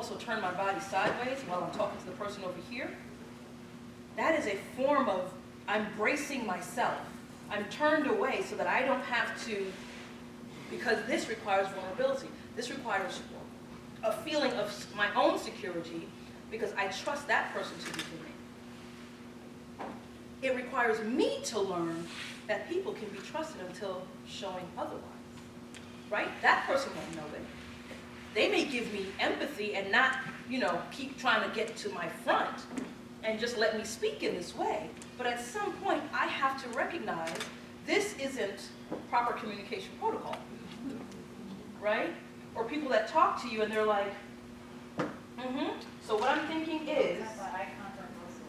also turn my body sideways while I'm talking to the person over here, that is a form of I'm bracing myself. I'm turned away so that I don't have to, because this requires vulnerability. This requires a feeling of my own security because I trust that person to be for me. It requires me to learn that people can be trusted until showing otherwise, right? That person won't know it. They may give me empathy and not, keep trying to get to my front and just let me speak in this way. But at some point, I have to recognize this isn't proper communication protocol, right? Or people that talk to you and they're like, So what I'm thinking is,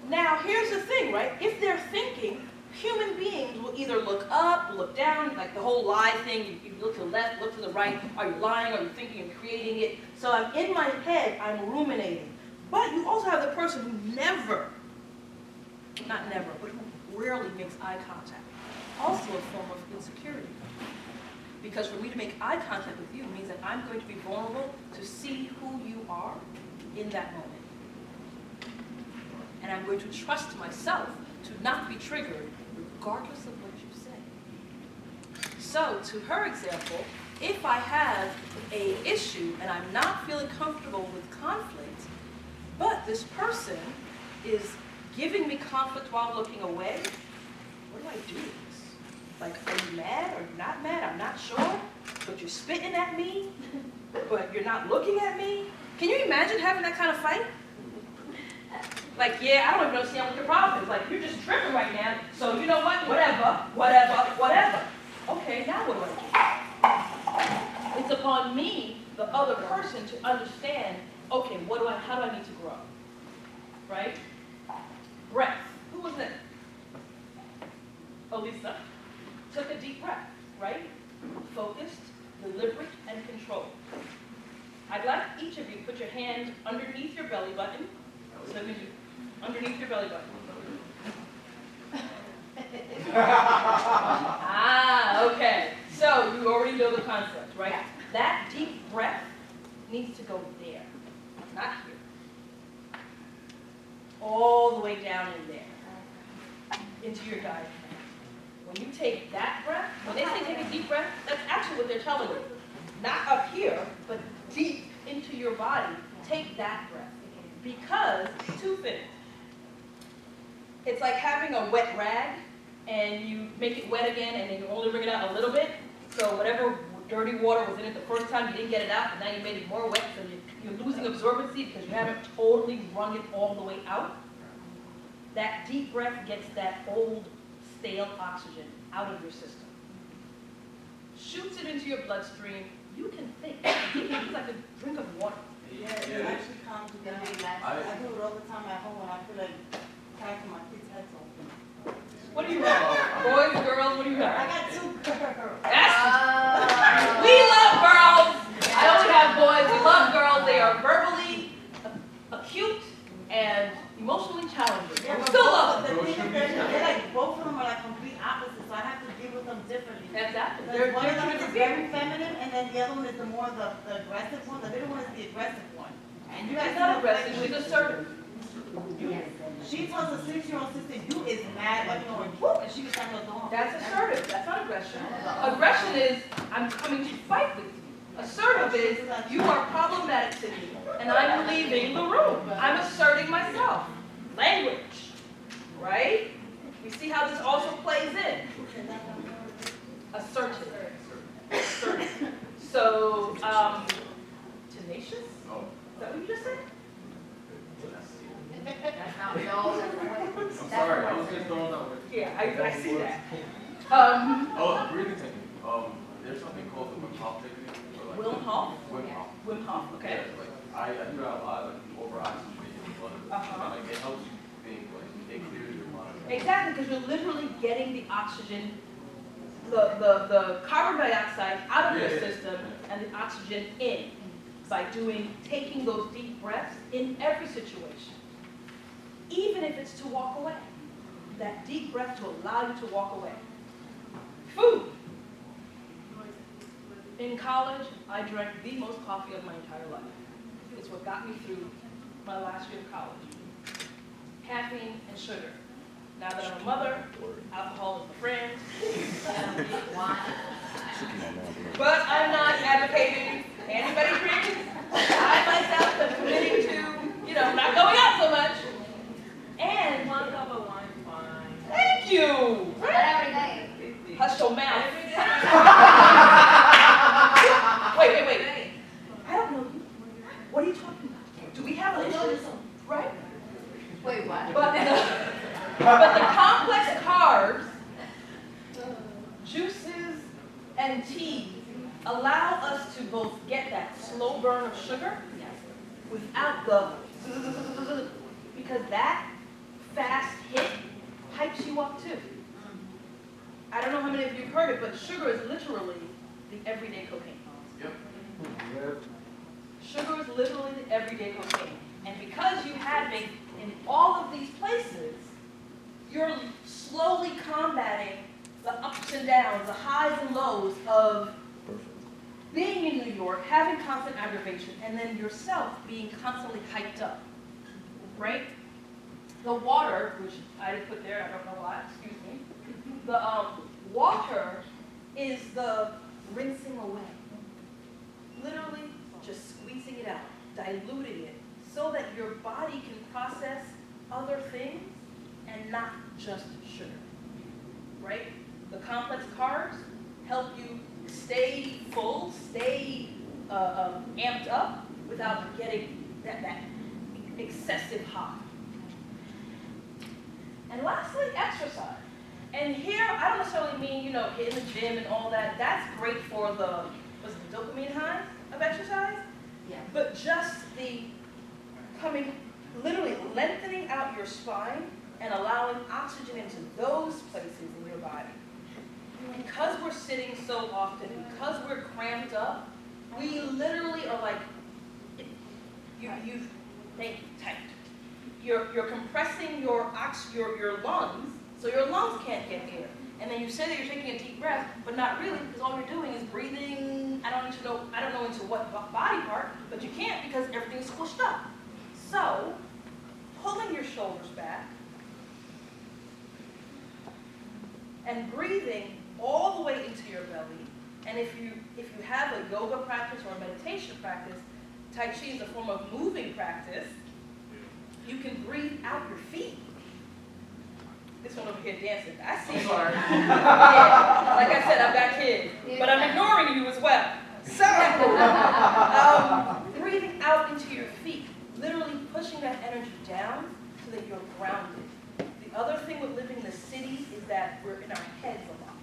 now here's the thing, right? If they're thinking, human beings will either look up, look down, like the whole lie thing, you look to the left, look to the right, are you lying, are you thinking and creating it? So I'm in my head, I'm ruminating. But you also have the person who never, not never, but who rarely makes eye contact. Also a form of insecurity. Because for me to make eye contact with you means that I'm going to be vulnerable to see who you are in that moment. And I'm going to trust myself to not be triggered regardless of what you say. So, to her example, if I have an issue and I'm not feeling comfortable with conflict, but this person is giving me conflict while looking away, what do I do with this? Like, are you mad or you not mad? I'm not sure, but you're spitting at me, but you're not looking at me. Can you imagine having that kind of fight? Like, yeah, I don't even understand what your problem is. Like, you're just tripping right now, so you know what? Whatever. Okay, now what do I do? It's upon me, the other person, to understand, okay, how do I need to grow? Right? Breath. Who was that? Elisa. Took a deep breath, right? Focused, deliberate, and controlled. I'd like each of you to put your hand underneath your belly button. So I'm going to do underneath your belly button. Okay. So you already know the concept, right? That deep breath needs to go there, not here. All the way down in there, into your diaphragm. When you take that breath, when they say take a deep breath, that's actually what they're telling you. Not up here, but deep into your body. Take that breath. Because, two things. It's like having a wet rag, and you make it wet again, and then you only bring it out a little bit. So whatever dirty water was in it the first time, you didn't get it out, and now you made it more wet, so you're losing absorbency because you haven't totally wrung it all the way out. That deep breath gets that old, stale oxygen out of your system. Shoots it into your bloodstream. You can think. It's like a drink of water. Yeah, it actually calms me down. I do it all the time at home when I feel like cracking my kids' heads open. What do you have? Boys, girls, what do you have? I got 2 girls. We love girls. I don't have boys. We love girls. They are verbally acute and emotionally challenging. Yeah, we but still love them. the thing is that they're like, both of them are like complete opposites, so I have to deal with them differently. Exactly. One of them is very feminine, and then the other one is the more the aggressive one. The little one is the aggressive one. And you guys She's not aggressive. She's assertive. She tells a 6-year-old sister, you is mad, like, whoop, and she was like, no, don't. That's assertive. That's not aggression. Aggression is, I'm coming to fight with you. Assertive is, you are problematic to me, and I'm leaving the room. I'm asserting myself. Language, right? You see how this also plays in? Assertive. Assertive. So, tenacious? Is that what you just said? That's not we all I'm sorry, I was just throwing that with you. Yeah, I see that. Breathing technique. There's something called the Wim Hof technique. Wim Hof? Wim Hof. Wim Hof, okay. Yeah, like, I do that a lot, like over oxygenate your blood. Like it helps you think, like it clears your mind. Exactly, because you're literally getting the oxygen, the carbon dioxide out of your system and the oxygen in by taking those deep breaths in every situation. Even if it's to walk away. That deep breath to allow you to walk away. Food. In college, I drank the most coffee of my entire life. It's what what got me through my last year of college. Caffeine and sugar. Now that I'm a mother, alcohol is my friend. But I'm not advocating anybody drink. I myself am committing to, not going out so much. And One cup of wine, fine. thank you. Every day. Hush your mouth. Wait. I don't know you. What are you talking about? Do we have an issue? Right? Wait, what? But the complex carbs, juices, and teas allow us to both get that slow burn of sugar without the because that fast hit hypes you up too. I don't know how many of you have heard it, but sugar is literally the everyday cocaine. Yep. Sugar is literally the everyday cocaine. And because you have it in all of these places, you're slowly combating the ups and downs, the highs and lows of being in New York, having constant aggravation, and then yourself being constantly hyped up, right? The water, which I didn't put there, I don't know why, excuse me. The water is the rinsing away. Literally just squeezing it out, diluting it, so that your body can process other things and not just sugar, right? The complex carbs help you stay full, stay amped up without getting that excessive high. And lastly, exercise. And here, I don't necessarily mean, hitting the gym and all that. That's great for the dopamine high of exercise. Yeah. But just the literally lengthening out your spine and allowing oxygen into those places in your body. Because we're sitting so often, because we're cramped up, we literally are like, tight. You're compressing your lungs, so your lungs can't get air. And then you say that you're taking a deep breath, but not really, because all you're doing is breathing. I don't know into what body part, but you can't because everything's squished up. So, pulling your shoulders back and breathing all the way into your belly. And if you have a yoga practice or a meditation practice, Tai Chi is a form of moving practice. You can breathe out your feet. This one over here dancing. I see you. Yeah. Like I said, I've got kids, but I'm ignoring you as well. So, breathing out into your feet, literally pushing that energy down so that you're grounded. The other thing with living in the city is that we're in our heads a lot.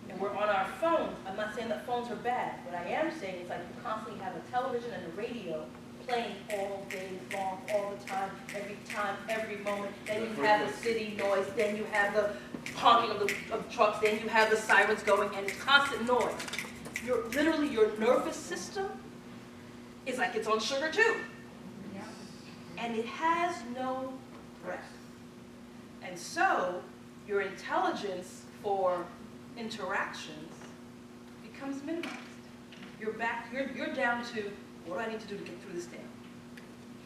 And we're on our phones. I'm not saying that phones are bad. What I am saying is like you constantly have a television and a radio playing all day long, all the time, every moment. Then you have the city noise, then you have the honking of trucks, then you have the sirens going, and it's constant noise. Literally, your nervous system is like it's on sugar too. Yeah. And it has no rest. And so, your intelligence for interactions becomes minimized. You're down to, what do I need to do to get through this day?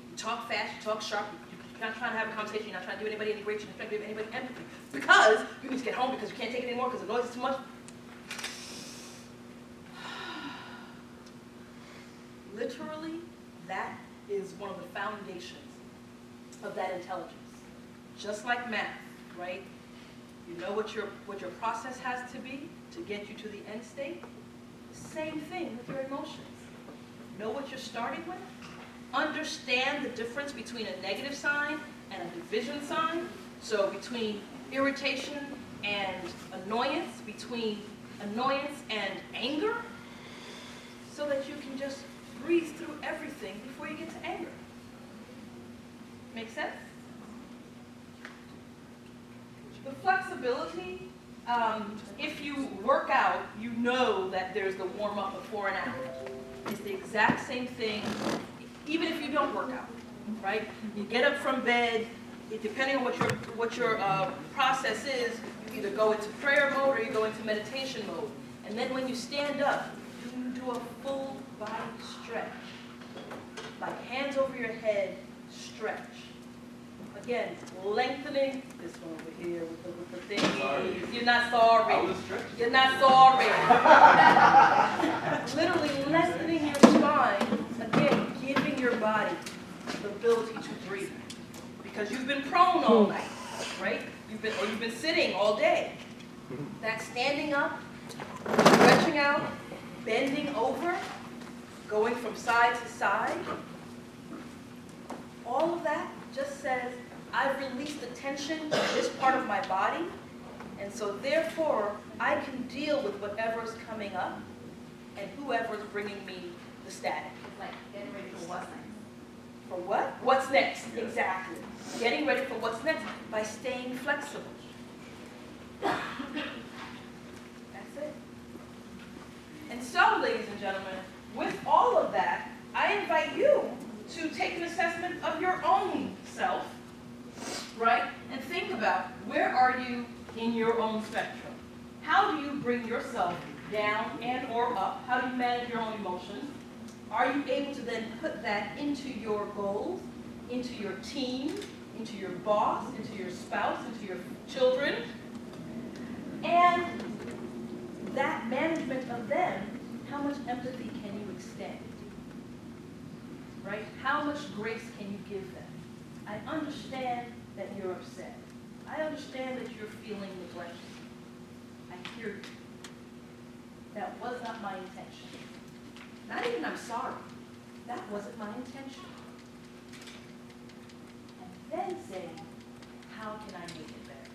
You talk fast, you talk sharp, you're not trying to have a conversation, you're not trying to do anybody any great, you're not trying to give anybody empathy. Because you need to get home because you can't take it anymore because the noise is too much. Literally, that is one of the foundations of that intelligence. Just like math, right? You know what your process has to be to get you to the end state? Same thing with your emotions. Know what you're starting with. Understand the difference between a negative sign and a division sign. So between irritation and annoyance, between annoyance and anger, so that you can just breathe through everything before you get to anger. Make sense? The flexibility, if you work out, you know that there's the warm-up before and after. It's the exact same thing, even if you don't work out, right? You get up from bed, depending on what your process is, you either go into prayer mode or you go into meditation mode. And then when you stand up, you do a full body stretch. like hands over your head, stretch. Again, lengthening this one over here with the thing. Sorry. You're not sorry. I was stretching. You're not sorry. Literally lengthening your spine. Again, giving your body the ability to breathe. Because you've been prone all night, right? You've been sitting all day. That standing up, stretching out, bending over, going from side to side, all of that just says, I've released the tension in this part of my body, and so therefore, I can deal with whatever is coming up and whoever is bringing me the static. It's like getting ready for what's next. For what? What's next? Exactly. Getting ready for what's next by staying flexible. That's it. And so, ladies and gentlemen, with all of that, I invite you to take an assessment of your own self, right? And think about, where are you in your own spectrum? How do you bring yourself down and or up? How do you manage your own emotions? Are you able to then put that into your goals, into your team, into your boss, into your spouse, into your children? And that management of them, how much empathy can you extend? Right? How much grace can you give them? I understand that you're upset. I understand that you're feeling neglected. I hear you. That was not my intention. Not even I'm sorry. That wasn't my intention. And then say, how can I make it better?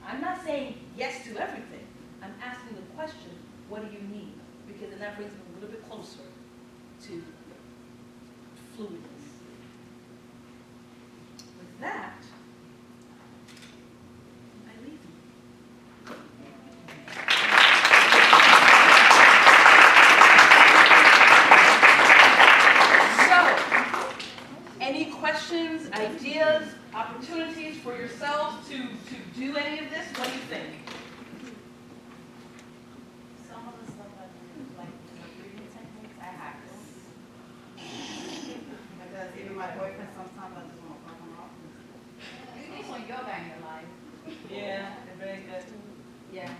I'm not saying yes to everything. I'm asking the question, what do you need? Because then that brings me a little bit closer to fluidness. With that, I leave you. So, any questions, ideas, opportunities for yourselves to do any of this? What do you think? Some of the stuff I do, like the breathing techniques, I have them. Because even my boyfriend, sometimes I just want to fuck him off. You need some yoga in your life. Yeah, they're very good. Yeah.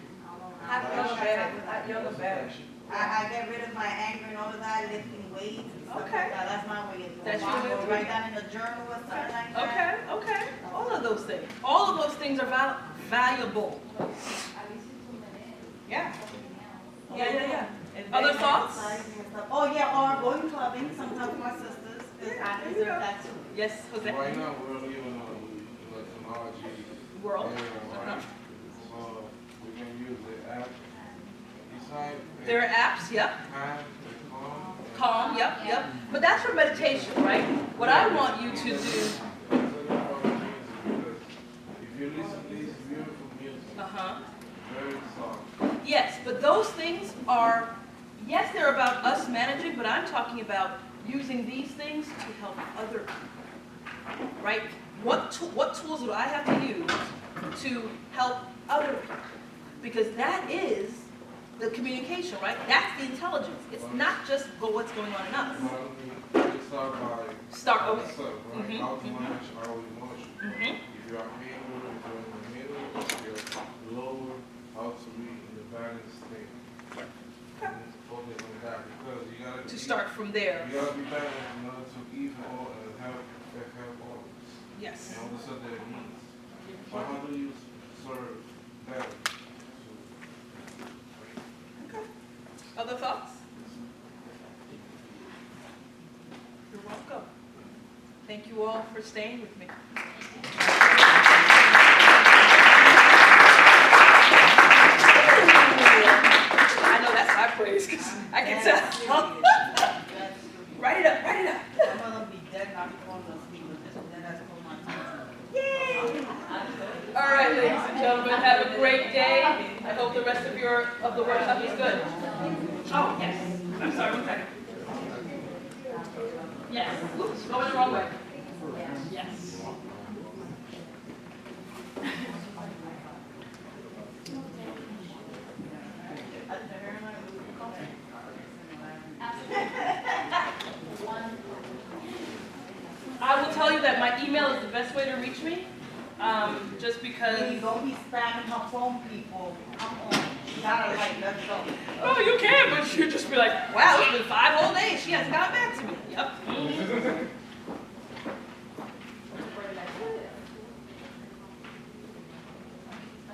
Yoga better. I get rid of my anger and all of that, lifting weights and stuff Okay. like that. That's my way of doing it. That's your way of Or doing write it. down in a journal or something like that. Okay, okay. All of those things. All of those things are valuable. Yeah. Yeah. Other thoughts? Exercising and stuff. Oh yeah, or going clubbing, sometimes with my sisters, because I There you deserve go. that too. Yes, Jose? Right now, we're living in a technology World. era, right? So we can use the app. Decide. There are apps, yep. Time, calm. Calm, yep. But that's for meditation, right? What I want you to do, If you listen to this beautiful music, very soft. yes, but those things are, yes, they're about us managing, but I'm talking about using these things to help other people, right? What tools do I have to use to help other people? Because that is the communication, right? That's the intelligence. It's not just what's going on in us. Well, we start by Start, okay. ourselves, right? Mhm, How to mhm. manage our emotions. Mhm. If you are angry, if you're in the middle, if you're lower, how to be in the balanced state. And focus on that because you gotta To start from there. You gotta be balanced in order to give all and help all. Yes. And also their needs. So how do you serve better? Okay. Other thoughts? You're welcome. Thank you all for staying with me. I know that's high praise because I can tell. Write it up, write it up. I'm gonna be dead, not falling asleep with this, then that's for my time. Yay! All right, ladies and gentlemen, have a great day. I hope the rest of the workshop is good. Oh, yes. I'm sorry, one second. Yes. Oops, going the wrong way. Yes. that my email is the best way to reach me, just because. Please don't be spamming her phone, people. Come on. Gotta like, let's go. Oh, you can, but you just be like, wow, it's been 5 whole days. She hasn't gotten back to me. Yep.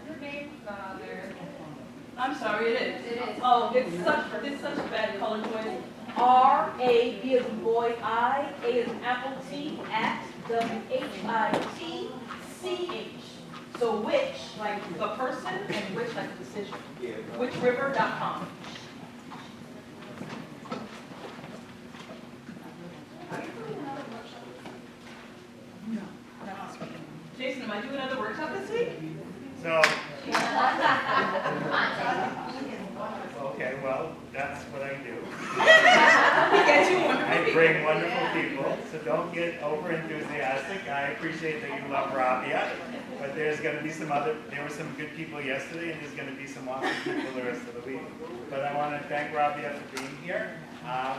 Your name's not on there. I'm sorry, it is. It is. Oh, it's such a bad color choice. R-A, B as in boy, I, A as in apple, T, at, W-H-I-T-C-H. So which, like the person, and which, like the decision. Whichriver.com. Jason, am I doing another workshop this week? So, okay, well, that's what I do. We get you wonderful I people. bring wonderful people, so don't get over enthusiastic. I appreciate that you love Rabia, but there's going to be there were some good people yesterday, and there's going to be some awesome people the rest of the week. But I want to thank Rabia for being here.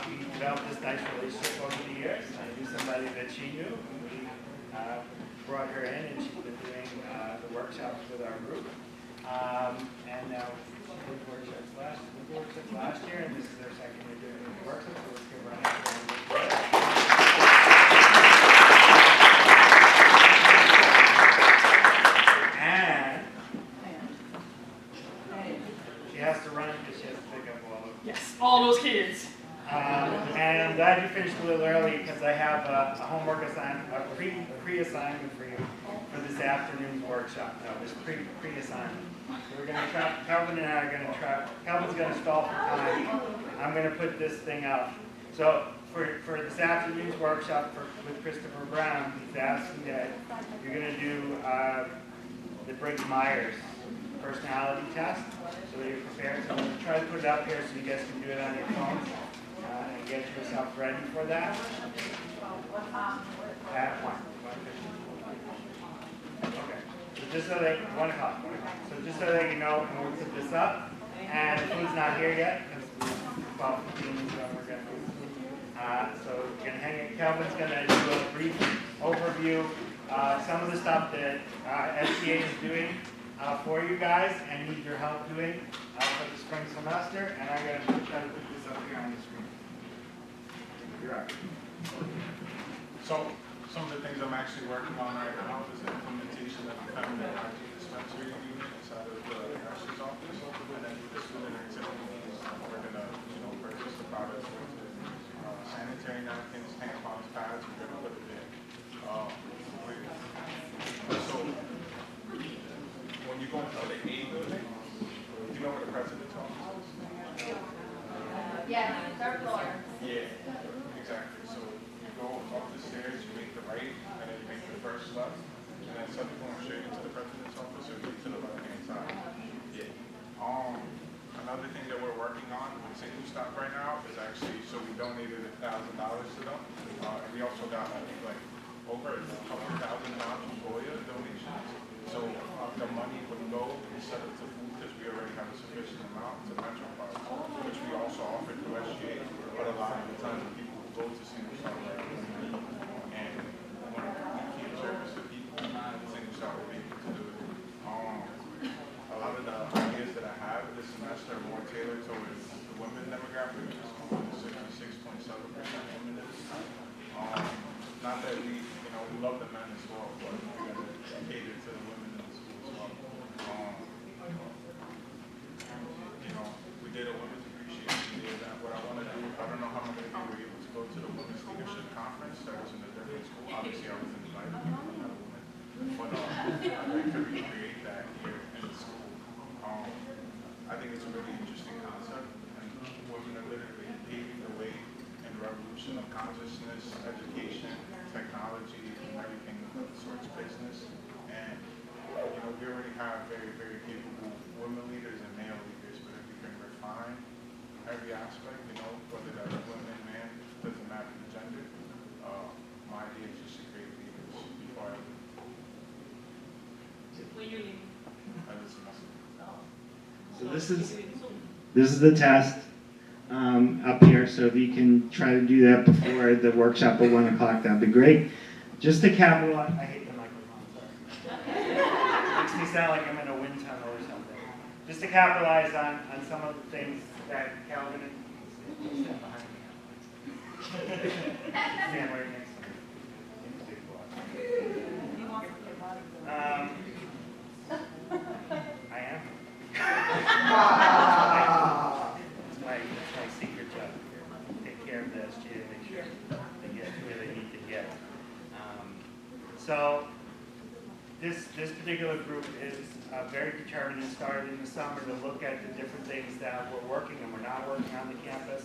We developed this nice relationship over the years. I knew somebody that she knew. We brought her in, and she's been doing the workshops with our group. And now she did workshops last year, and this is their second year doing the workshops, so let's give her a hand. And she has to run because she has to pick up all of them. Yes, all those kids. And I'm glad you finished a little early because I have a homework assignment, a pre-assignment for you for this afternoon's workshop. No, this pre-assignment. So we're going to try, Calvin and I are going to try, Calvin's going to stall for time. I'm going to put this thing out. So for this afternoon's workshop with Christopher Brown, he's asking that you're going to do the Briggs-Myers personality test so that you're prepared. So I'm going to try to put it up here so you guys can do it on your phones. And get yourself ready for that. At 1. Okay. So just so that 1 o'clock. So just so that you know, and we'll put this up. And the food's not here yet because about 15 minutes ago we're going to. So we're going to hang it. Kelvin's going to do a brief overview. Some of the stuff that SCA is doing for you guys and need your help doing for the spring semester. And I'm going to try to put this up here on the screen. You're right. So, some of the things I'm actually working on right now is the implementation of the feminine hygiene dispensary unit inside of the nurse's office. And then with the student activities, we're going to, purchase the products, which is sanitary napkins, tampons, pads, we're going to put it in. So, when you go into the A building, you know where the president's office is? Yeah, third floor. Yeah, exactly. So you go up the stairs, you make the right, and then you make the first left, and then some people will show you to the president's office or to the left-hand side. Yeah. Another thing that we're working on with Single Stop right now is actually, so we donated $1,000 to them, and we also got, I think, like over $100,000 from Goya donations. So the money would go instead of to food because we already have a sufficient amount to Metro Park, which we also offer through SGA. But a lot of the time, people who go to Single Stop are and when we can't service the people, Single Stop will be able to do it. A lot of the ideas that I have this semester are more tailored towards the women demographic, which is 66.7% women at this time. Not that we love the men as well, but we got to cater to the women in the school as well. We did a women's appreciation day event. What I want to do, I don't know how many of you were able to go to the women's leadership conference that was in a different school. Obviously, I was invited because I'm not a woman, but I'd like to recreate that here in the school. I think it's a really interesting concept, and women are literally paving the way in the revolution of consciousness, education, technology, and everything of the sorts of business. And we already have very, very capable women leaders and male leaders, but if we can refine every aspect, whether that's women, man, doesn't matter the gender. My idea is just to create leaders before I leave. When you leave. So this is the test up here. So if you can try to do that before the workshop at 1 o'clock, that'd be great. just to capitalize, I hate the microphone, sorry. Makes me sound like I'm in a wind tunnel or something. Just to capitalize on some of the things that Calvin and stand behind me. Stand right next to me. He wants to get out of the I am. That's my secret job here. Take care of the SGA, make sure they get where they need to get. So this particular group is very determined and started in the summer to look at the different things that we're working and we're not working on the campus,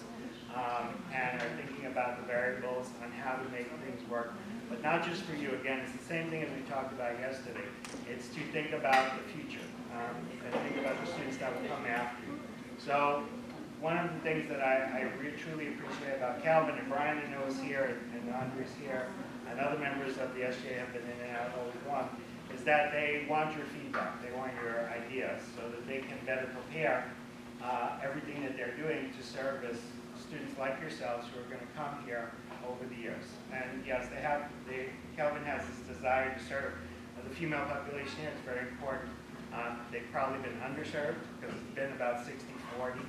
and are thinking about the variables on how to make things work. But not just for you. Again, it's the same thing as we talked about yesterday. It's to think about the future and think about the students that will come after you. So one of the things that I truly appreciate about Calvin and Brian, I know is here, and Andre's here, and other members of the SGA have been in and out all week long, is that they want your feedback, they want your ideas, so that they can better prepare everything that they're doing to service students like yourselves who are going to come here over the years. And yes, Calvin has this desire to serve the female population here. It's very important. They've probably been underserved because it's been about 60-40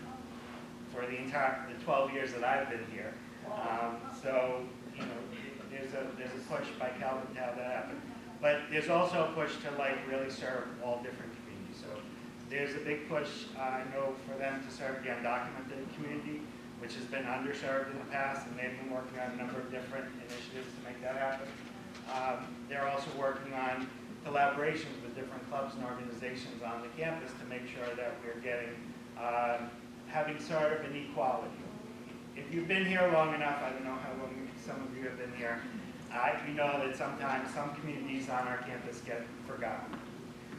for the 12 years that I've been here. So, you know, there's a push by Calvin to have that happen. But there's also a push to really serve all different communities. So there's a big push, I know, for them to serve the undocumented community, which has been underserved in the past, and they've been working on a number of different initiatives to make that happen. They're also working on collaborations with different clubs and organizations on the campus to make sure that we're having sort of an equality. If you've been here long enough, I don't know how long some of you have been here, you know that sometimes some communities on our campus get forgotten.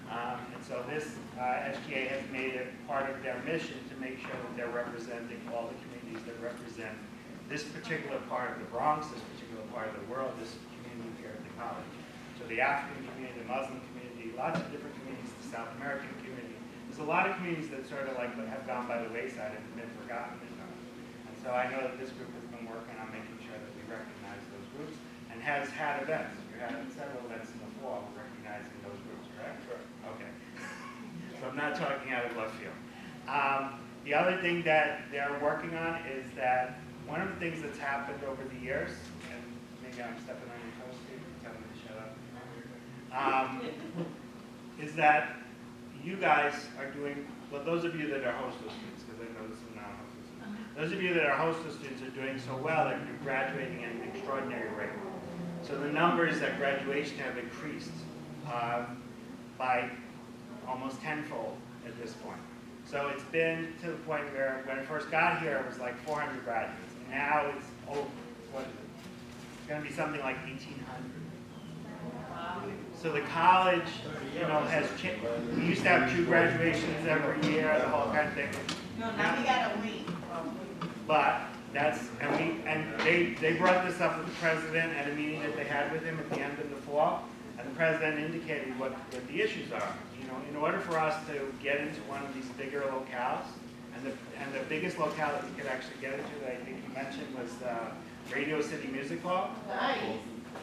And so this SGA has made it part of their mission to make sure that they're representing all the communities that represent this particular part of the Bronx, this particular part of the world, this community here at the college. So the African community, the Muslim community, lots of different communities, the South American community. There's a lot of communities that sort of have gone by the wayside and have been forgotten. And so I know that this group has been working on making sure that we recognize those groups and has had events. We had several events in the fall recognizing those groups, correct? Sure. Okay. So I'm not talking out of left field. The other thing that they're working on is that one of the things that's happened over the years, and maybe I'm stepping on your toes, Steve, tell me to shut up, is that you guys are doing, well, those of you that are Hostos students, because I know there's some non-Hostos students, those of you that are Hostos students are doing so well that you're graduating at an extraordinary rate. So the numbers at graduation have increased by almost tenfold at this point. So it's been to the point where when I first got here, it was like 400 graduates. And now it's over, what is it? It's going to be something like 1,800. So the college, has changed. We used to have 2 graduations every year, the whole kind of thing. No, now we gotta wait. But they brought this up with the president at a meeting that they had with him at the end of the fall, and the president indicated what the issues are. In order for us to get into one of these bigger locales, and the biggest locale that we could actually get into, that I think you mentioned, was Radio City Music Hall. Nice.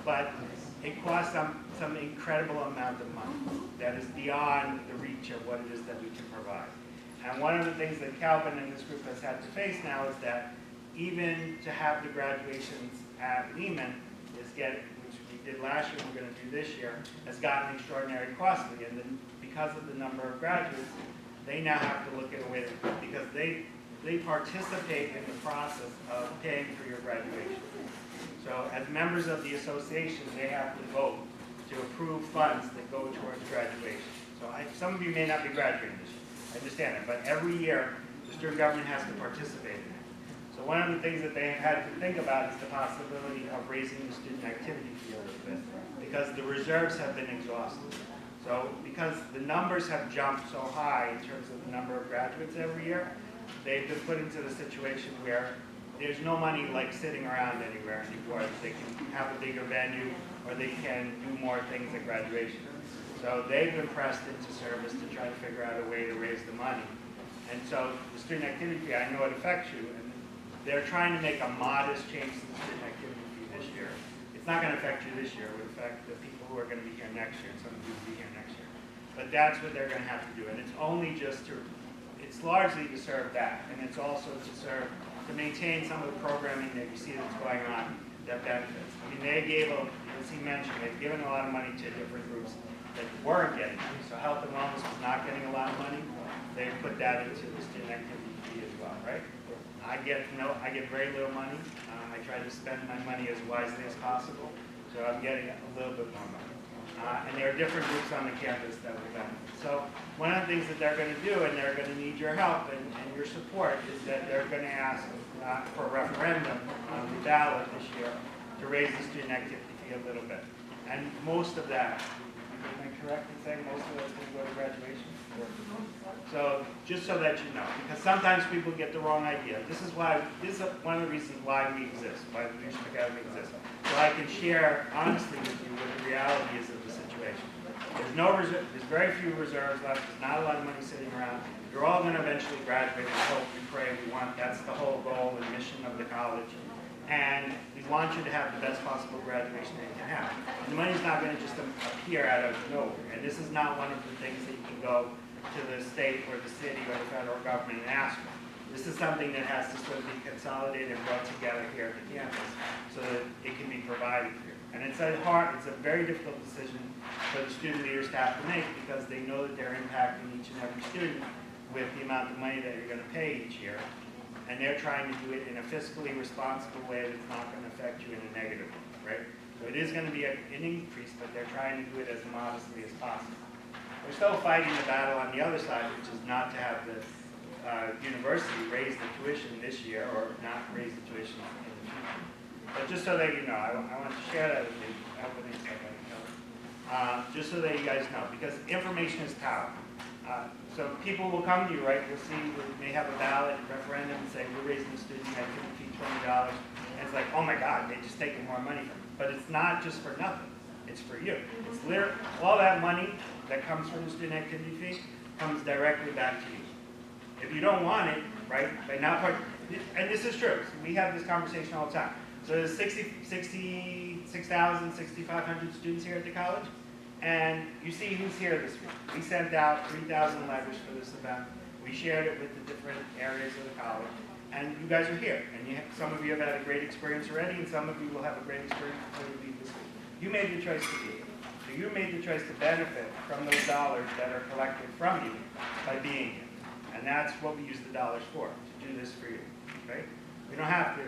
But it costs some incredible amount of money that is beyond the reach of what it is that we can provide. And one of the things that Calvin and this group has had to face now is that even to have the graduations at Lehman which we did last year and we're going to do this year, has gotten extraordinarily costly. And then because of the number of graduates, they now have to look at a way because they participate in the process of paying for your graduation. So as members of the association, they have to vote to approve funds that go towards graduation. So some of you may not be graduating this year. I understand that. But every year, the student government has to participate in it. So one of the things that they have had to think about is the possibility of raising the student activity fee a little bit because the reserves have been exhausted. So because the numbers have jumped so high in terms of the number of graduates every year, they've been put into the situation where there's no money sitting around anywhere anymore. They can have a bigger venue or they can do more things at graduation. So they've been pressed into service to try to figure out a way to raise the money. And so the student activity fee, I know it affects you, and they're trying to make a modest change to the student activity fee this year. It's It's not gonna affect you this year, it would affect the people who are gonna be here next year, and some of you will be here next year. But that's what they're gonna have to do, and it's only just to, it's largely to serve that, and it's also to serve, to maintain some of the programming that you see that's going on that benefits. I mean, they gave, as he mentioned, they've given a lot of money to different groups that weren't getting money. So health and wellness was not getting a lot of money. They put that into the student activity fee as well, right? I get very little money. I try to spend my money as wisely as possible, so I'm getting a little bit more money. And there are different groups on the campus that will benefit. So one of the things that they're going to do, and they're going to need your help and your support, is that they're going to ask for a referendum on the ballot this year to raise the student activity fee a little bit. And most of that, am I correct in saying most of that's going to go to graduation? So just so that you know, because sometimes people get the wrong idea. This is one of the reasons why we exist, why the Leadership Academy exists. So I can share honestly with you what the reality is of the situation. There's very few reserves left. There's not a lot of money sitting around. You're all going to eventually graduate. We hope, we pray, we want. That's the whole goal and mission of the college. And we want you to have the best possible graduation that you can have. And the money's not going to just appear out of nowhere. And this is not one of the things that you can go to the state or the city or the federal government and ask for. This is something that has to sort of be consolidated and brought together here at the campus so that it can be provided here. And it's a very difficult decision for the student leaders to have to make because they know that they're impacting each and every student with the amount of money that you're going to pay each year. And they're trying to do it in a fiscally responsible way that's not going to affect you in a negative way, right? So it is going to be an increase, but they're trying to do it as modestly as possible. We're still fighting the battle on the other side, which is not to have the university raise the tuition this year or not raise the tuition in the future. But just so that you know, I want to share that with you. I hope it makes sense. Just so that you guys know, because information is power. So people will come to you, right? You'll see, we may have a ballot, referendum, and say, we're raising the student activity fee $20. And it's like, oh my God, they just taking more money from you. But it's not just for nothing. It's for you. It's literally, all that money that comes from the student activity fee comes directly back to you. If you don't want it, right, by not part, and this is true. So we have this conversation all the time. So there's 6,500 students here at the college. And you see who's here this week. We sent out 3,000 letters for this event. We shared it with the different areas of the college. And you guys are here. And some of you have had a great experience already, and some of you will have a great experience before you leave this week. You made the choice to be here. So you made the choice to benefit from those dollars that are collected from you by being here. And that's what we use the dollars for, to do this for you. Right? We don't have to.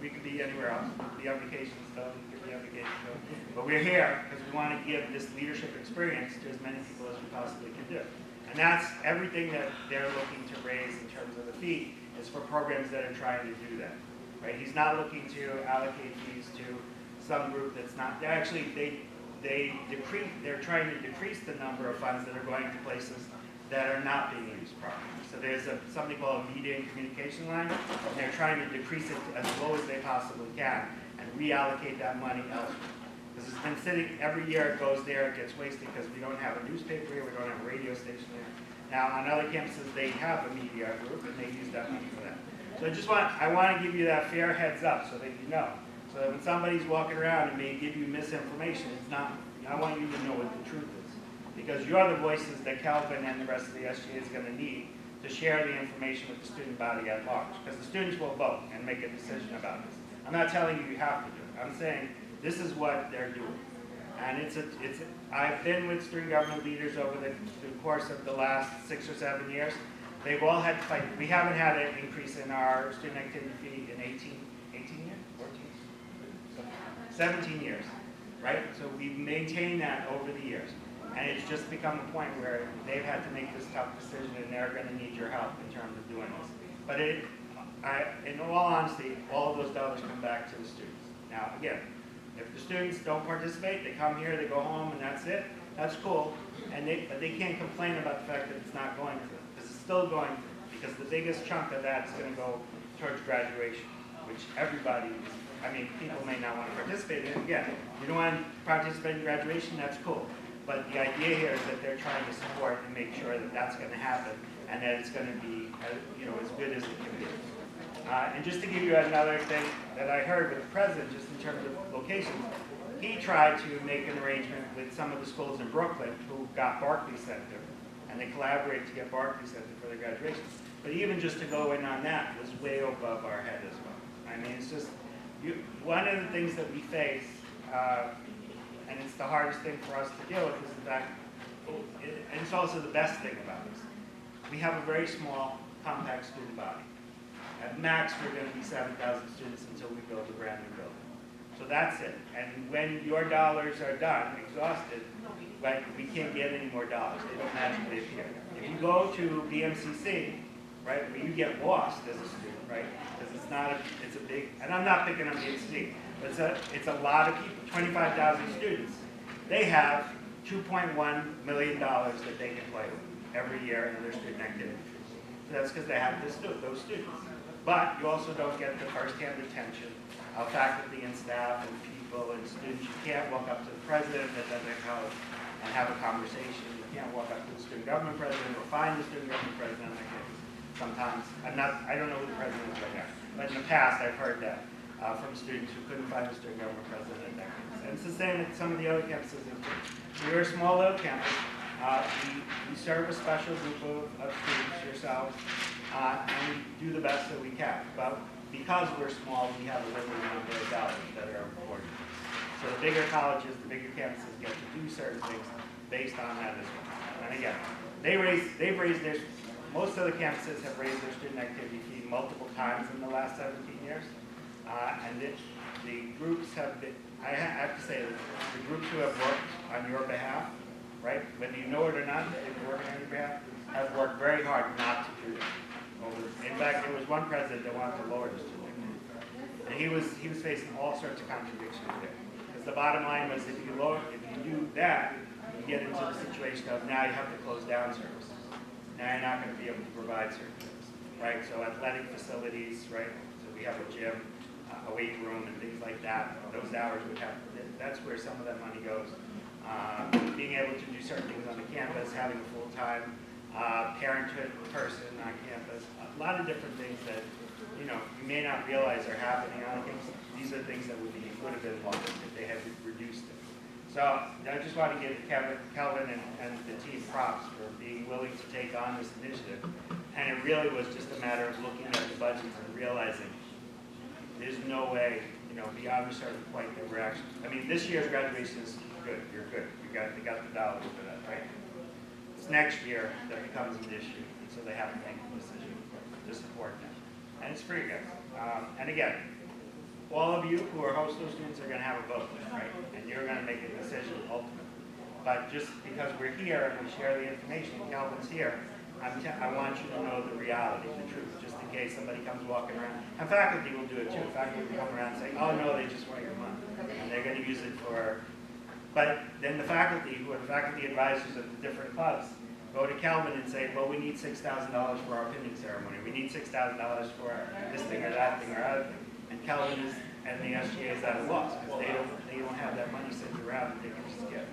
We could be anywhere else. We could be on vacation still. We could be on vacation still. But we're here because we want to give this leadership experience to as many people as we possibly can do. And that's everything that they're looking to raise in terms of the fee is for programs that are trying to do that. Right? He's not looking to allocate fees to some group that's not. They're trying to decrease the number of funds that are going to places that are not being used properly. So there's something called a media and communication line, and they're trying to decrease it as low as they possibly can and reallocate that money elsewhere. Because it's been sitting, every year it goes there, it gets wasted because we don't have a newspaper here, we don't have a radio station here. Now on other campuses they have a media group and they use that money for that. So I want to give you that fair heads up so that you know. So that when somebody's walking around and may give you misinformation, it's not, I want you to know what the truth is. Because you're the voices that Kelvin and the rest of the SGA is going to need to share the information with the student body at large. Because the students will vote and make a decision about this. I'm not telling you you have to do it. I'm saying this is what they're doing. And I've been with student government leaders over the course of the last 6 or 7 years. They've all had to fight. We haven't had an increase in our student activity fee in 18 years? 17 years, right? So we've maintained that over the years. And it's just become a point where they've had to make this tough decision and they're going to need your help in terms of doing this. But in all honesty, all of those dollars come back to the students. Now, again, if the students don't participate, they come here, they go home, and that's it, that's cool. But they can't complain about the fact that it's not going through, because it's still going through. Because the biggest chunk of that is going to go towards graduation, which everybody, people may not want to participate in. Again, you don't want to participate in graduation, that's cool. But the idea here is that they're trying to support and make sure that that's going to happen and that it's going to be as good as it can be. And just to give you another thing that I heard with the president, just in terms of locations, he tried to make an arrangement with some of the schools in Brooklyn who got Barclays Center, and they collaborated to get Barclays Center for their graduation. But even just to go in on that was way above our head as well. I mean, it's just, one of the things that we face, and it's the hardest thing for us to deal with, is the fact, and it's also the best thing about this, we have a very small, compact student body. At max, we're going to be 7,000 students until we build a brand new building. So that's it. And when your dollars are done, exhausted, like, we can't get any more dollars. They don't magically appear. If you go to BMCC, right, where you get lost as a student, right, because it's not it's a big, and I'm not picking on BMCC, but it's a lot of people, 25,000 students. They have $2.1 million that they can play with every year in their student activity. So that's because they have those students. But you also don't get the first-hand attention of faculty and staff and people and students. You can't walk up to the president at their college and have a conversation. You can't walk up to the student government president or find the student government president on campus. Sometimes, I don't know who the president is right now, but in the past I've heard that from students who couldn't find the student government president at their campus. And it's the same at some of the other campuses. We're a small little campus. We serve a special group of students, yourselves, and we do the best that we can. But because we're small, we have a limited number of dollars that are important. So the bigger colleges, the bigger campuses get to do certain things based on that as well. And again, most of the campuses have raised their student activity fee multiple times in the last 17 years. And the groups have been, I have to say, that the groups who have worked on your behalf, right, whether you know it or not, they've been working on your behalf, have worked very hard not to do that. In fact, there was one president that wanted to lower the student activity. And he was facing all sorts of contradictions there. Because the bottom line was, if you do that, you get into the situation of now you have to close down services. Now you're not going to be able to provide services, right? So athletic facilities, right? So we have a gym, a weight room, and things like that. Those hours would have, that's where some of that money goes. Being able to do certain things on the campus, having a full-time parenthood person on campus, a lot of different things that, you may not realize are happening on campus. These are things that would have been lost if they had reduced it. So I just want to give Kelvin and the team props for being willing to take on this initiative. And it really was just a matter of looking at the budgets and realizing there's no way, beyond a certain point that we're actually, this year's graduation is good. You're good. They got the dollars for that, right? It's next year that becomes an issue, and so they have to make a decision to support them. And it's free, guys. And again, all of you who are Hostos students are going to have a vote, right? And you're going to make a decision ultimately. But just because we're here and we share the information, Calvin's here, I want you to know the reality, the truth, just in case somebody comes walking around. And faculty will do it too. Faculty will come around and say, oh no, they just want your money. And they're going to use it for, but then the faculty, who are the faculty advisors of the different clubs, go to Calvin and say, well, we need $6,000 for our pinning ceremony. We need $6,000 for this thing or that thing or other thing. And Calvin and the SGA is at a loss because they don't have that money sitting around that they can just get.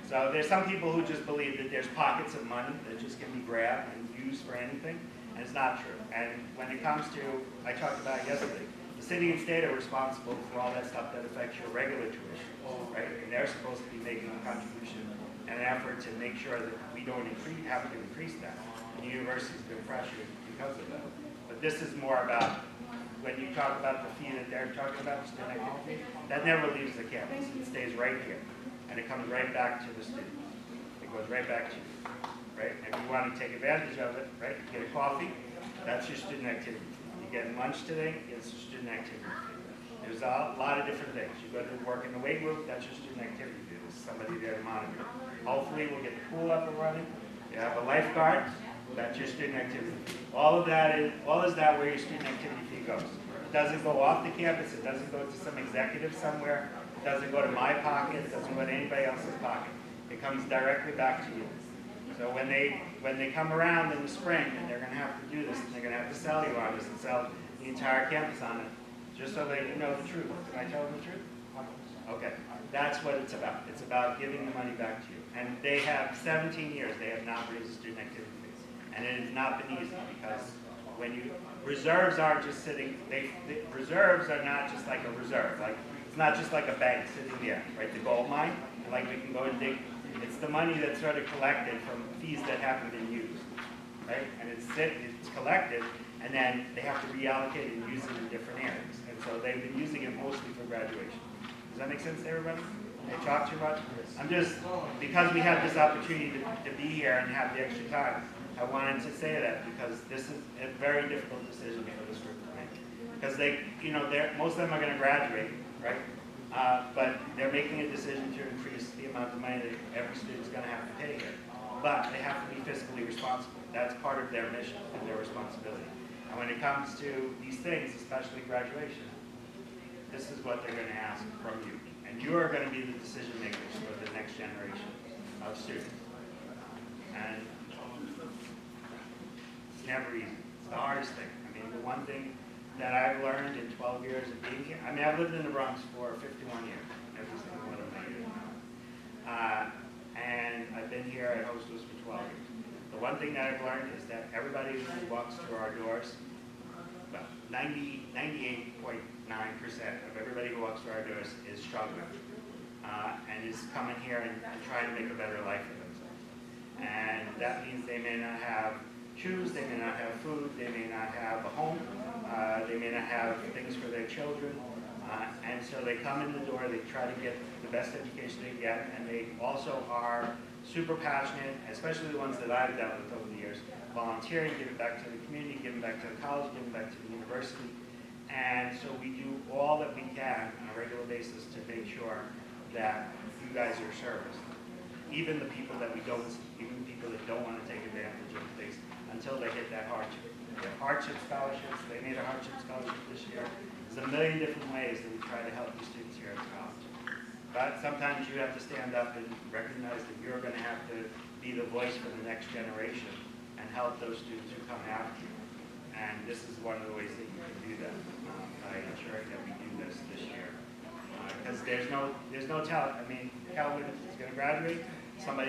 So there's some people who just believe that there's pockets of money that just can be grabbed and used for anything, and it's not true. And when it comes to, I talked about it yesterday, the city and state are responsible for all that stuff that affects your regular tuition, right? And they're supposed to be making a contribution and an effort to make sure that we don't have to increase that. And the university's been pressured because of that. But this is more about, when you talk about the fee that they're talking about, the student activity, that never leaves the campus. It stays right here. And it comes right back to the student. It goes right back to you, right? And if you want to take advantage of it, right, you get a coffee, that's your student activity. You get lunch today, it's your student activity. There's a lot of different things. You go to work in the weight room, that's your student activity. There's somebody there to monitor. Hopefully we'll get the pool up and running. You have a lifeguard, that's your student activity. All is that where your student activity fee goes. It doesn't go off the campus, it doesn't go to some executive somewhere. It doesn't go to my pocket, it doesn't go to anybody else's pocket. It comes directly back to you. So when they come around in the spring and they're going to have to do this, and they're going to have to sell you on this and sell the entire campus on it, just so they know the truth. Can I tell them the truth? Okay, that's what it's about. It's about giving the money back to you. And they have 17 years, they have not raised the student activity fees. And it has not been easy because reserves aren't just sitting, reserves are not just like a reserve, like, it's not just like a bank sitting there, right, the gold mine, and like we can go and dig, it's the money that's sort of collected from fees that haven't been used, right, and it's collected, and then they have to reallocate and use it in different areas, and so they've been using it mostly for graduation. Does that make sense to everybody? I talk too much? I'm just, because we have this opportunity to be here and have the extra time, I wanted to say that because this is a very difficult decision for this group to make. Because most of them are going to graduate, right? But they're making a decision to increase the amount of money that every student's going to have to pay here. But they have to be fiscally responsible. That's part of their mission and their responsibility. And when it comes to these things, especially graduation, this is what they're going to ask from you. And you are going to be the decision makers for the next generation of students. And it's never easy. It's the hardest thing. I mean, the one thing that I've learned in 12 years of being here, I mean, I've lived in the Bronx for 51 years, every single one of my years now. And I've been here at Hostos for 12 years. The one thing that I've learned is that everybody who walks through our doors, well, 98.9% of everybody who walks through our doors is struggling and is coming here and trying to make a better life for themselves. And that means they may not have shoes, they may not have food, they may not have a home, they may not have things for their children. And so they come in the door, they try to get the best education they get, and they also are super passionate, especially the ones that I've dealt with over the years, volunteering, giving back to the community, giving back to the college, giving back to the university. And so we do all that we can on a regular basis to make sure that you guys are serviced. Even the people that we don't see, even the people that don't want to take advantage of things until they hit that hardship. The hardship scholarships, they made a hardship scholarship this year. There's a million different ways that we try to help the students here at the college. But sometimes you have to stand up and recognize that you're going to have to be the voice for the next generation and help those students who come after you. And this is one of the ways that you can do that by ensuring that we do this year. Because there's no telling. I mean, Calvin is going to graduate. Somebody